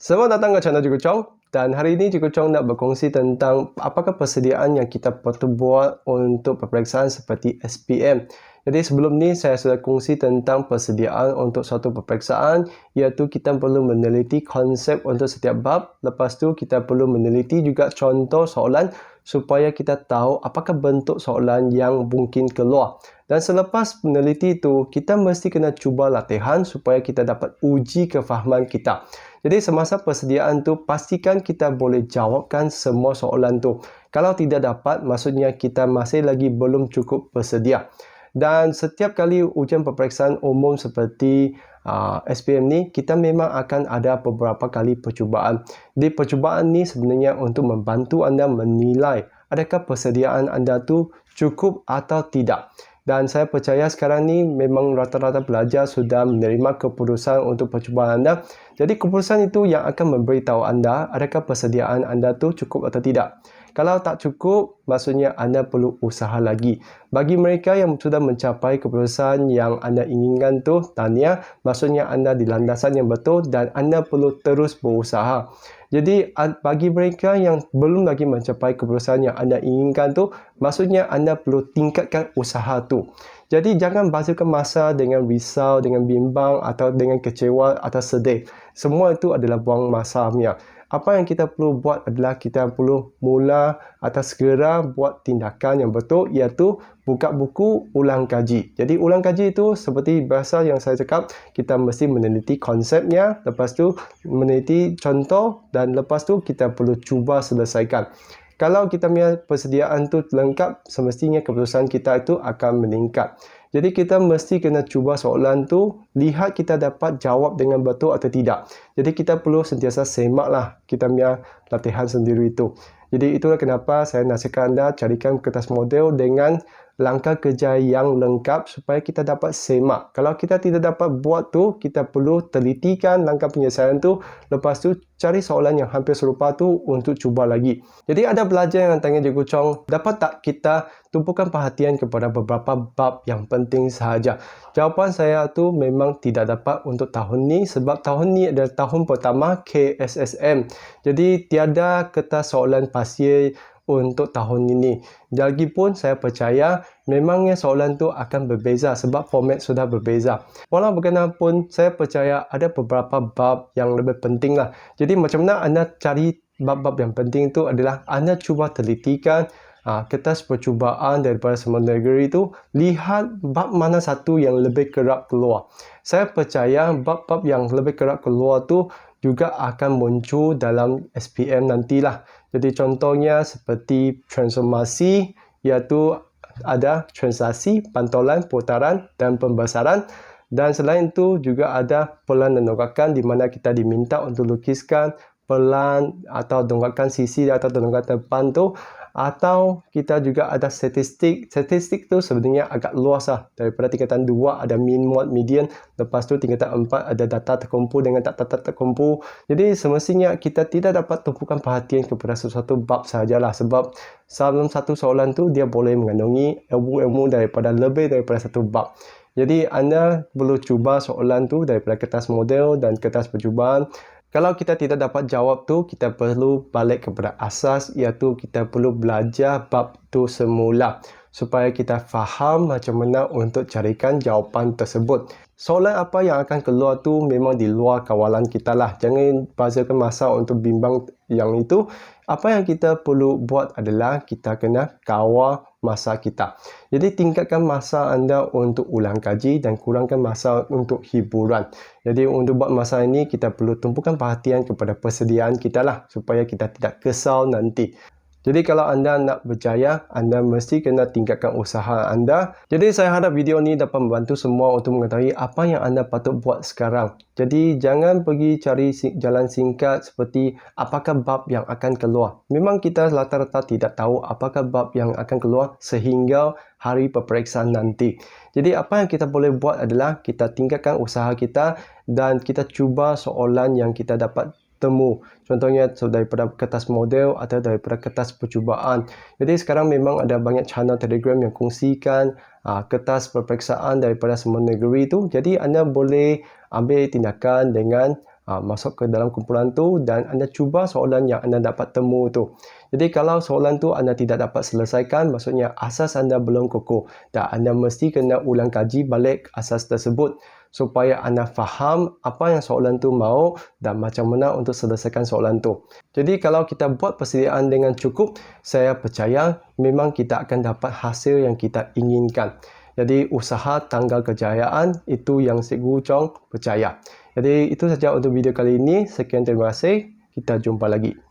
Selamat datang ke channel Cikgu Chong, dan hari ini Cikgu Chong nak berkongsi tentang apakah persediaan yang kita perlu buat untuk peperiksaan seperti SPM. Jadi sebelum ni saya sudah kongsi tentang persediaan untuk suatu peperiksaan, iaitu kita perlu meneliti konsep untuk setiap bab. Lepas tu kita perlu meneliti juga contoh soalan supaya kita tahu apakah bentuk soalan yang mungkin keluar. Dan selepas meneliti itu, kita mesti kena cuba latihan supaya kita dapat uji kefahaman kita. Jadi semasa persediaan tu, pastikan kita boleh jawabkan semua soalan tu. Kalau tidak dapat, maksudnya kita masih lagi belum cukup bersedia. Dan setiap kali ujian peperiksaan umum seperti SPM ni, kita memang akan ada beberapa kali percubaan. Jadi percubaan ni sebenarnya untuk membantu anda menilai adakah persediaan anda tu cukup atau tidak. Dan saya percaya sekarang ni memang rata-rata pelajar sudah menerima keputusan untuk percubaan anda. Jadi keputusan itu yang akan memberitahu anda adakah persediaan anda tu cukup atau tidak. Kalau tak cukup, maksudnya anda perlu usaha lagi. Bagi mereka yang sudah mencapai keputusan yang anda inginkan tu, tahniah, maksudnya anda di landasan yang betul dan anda perlu terus berusaha. Jadi bagi mereka yang belum lagi mencapai keputusan yang anda inginkan tu, maksudnya anda perlu tingkatkan usaha tu. Jadi jangan basuhkan masa dengan risau, dengan bimbang atau dengan kecewa atau sedih. Semua itu adalah buang masanya. Apa yang kita perlu buat adalah kita perlu mula atau segera buat tindakan yang betul, iaitu buka buku, ulang kaji. Jadi ulang kaji itu seperti bahasa yang saya cakap, kita mesti meneliti konsepnya, lepas tu meneliti contoh dan lepas tu kita perlu cuba selesaikan. Kalau kita punya persediaan tu lengkap, semestinya keputusan kita itu akan meningkat. Jadi kita mesti kena cuba soalan tu, lihat kita dapat jawab dengan betul atau tidak. Jadi kita perlu sentiasa semaklah kita punya latihan sendiri itu. Jadi itulah kenapa saya nasihatkan anda carikan kertas model dengan langkah kerja yang lengkap supaya kita dapat semak. Kalau kita tidak dapat buat tu, kita perlu telitikan langkah penyelesaian tu. Lepas tu cari soalan yang hampir serupa tu untuk cuba lagi. Jadi ada pelajar yang tanya Cikgu Chong, dapat tak kita tumpukan perhatian kepada beberapa bab yang penting sahaja? Jawapan saya tu memang tidak dapat untuk tahun ni, sebab tahun ni adalah tahun pertama KSSM. Jadi tiada kertas soalan pasir untuk tahun ini. Lagipun saya percaya memangnya soalan tu akan berbeza sebab format sudah berbeza. Walau bagaimanapun, saya percaya ada beberapa bab yang lebih penting lah. Jadi macam mana anda cari bab-bab yang penting tu adalah anda cuba telitikan kertas percubaan daripada semua negeri itu, lihat bab mana satu yang lebih kerap keluar. Saya percaya bab-bab yang lebih kerap keluar tu juga akan muncul dalam SPM nantilah. Jadi contohnya seperti transformasi, iaitu ada translasi, pantolan, putaran dan pembesaran. Dan selain itu juga ada pelan dan dongkakan, di mana kita diminta untuk lukiskan pelan atau dongkakan sisi atau dongkakan depan tu. Atau kita juga ada statistik. Statistik tu sebenarnya agak luas lah. Daripada tingkatan 2 ada min, mod, median. Lepas tu tingkatan 4 ada data terkumpul dengan tak terkumpul. Jadi semestinya kita tidak dapat tumpukan perhatian kepada sesuatu bab sahajalah. Sebab dalam satu soalan tu dia boleh mengandungi ilmu-ilmu daripada lebih daripada satu bab. Jadi anda perlu cuba soalan tu daripada kertas model dan kertas percubaan. Kalau kita tidak dapat jawab tu, kita perlu balik kepada asas, iaitu kita perlu belajar bab tu semula supaya kita faham macam mana untuk carikan jawapan tersebut. Soalan apa yang akan keluar tu memang di luar kawalan kita lah. Jangan bazirkan masa untuk bimbang yang itu. Apa yang kita perlu buat adalah kita kena kawal masa kita. Jadi tingkatkan masa anda untuk ulang kaji dan kurangkan masa untuk hiburan. Jadi untuk buat masa ini kita perlu tumpukan perhatian kepada persediaan kita lah supaya kita tidak kesal nanti. Jadi kalau anda nak berjaya, anda mesti kena tingkatkan usaha anda. Jadi saya harap video ni dapat membantu semua untuk mengetahui apa yang anda patut buat sekarang. Jadi jangan pergi cari jalan singkat seperti apakah bab yang akan keluar. Memang kita rata-rata tidak tahu apakah bab yang akan keluar sehingga hari peperiksaan nanti. Jadi apa yang kita boleh buat adalah kita tingkatkan usaha kita dan kita cuba soalan yang kita dapat temu. Contohnya daripada kertas model atau daripada kertas percubaan. Jadi sekarang memang ada banyak channel Telegram yang kongsikan kertas peperiksaan daripada semua negeri itu. Jadi anda boleh ambil tindakan dengan masuk ke dalam kumpulan tu dan anda cuba soalan yang anda dapat temu tu. Jadi kalau soalan tu anda tidak dapat selesaikan, maksudnya asas anda belum kukuh dan anda mesti kena ulang kaji balik asas tersebut supaya anda faham apa yang soalan tu mau dan macam mana untuk selesaikan soalan tu. Jadi kalau kita buat persediaan dengan cukup, saya percaya memang kita akan dapat hasil yang kita inginkan. Jadi usaha tanggal kejayaan itu yang Cikgu Chong percaya. Jadi itu saja untuk video kali ini. Sekian, terima kasih. Kita jumpa lagi.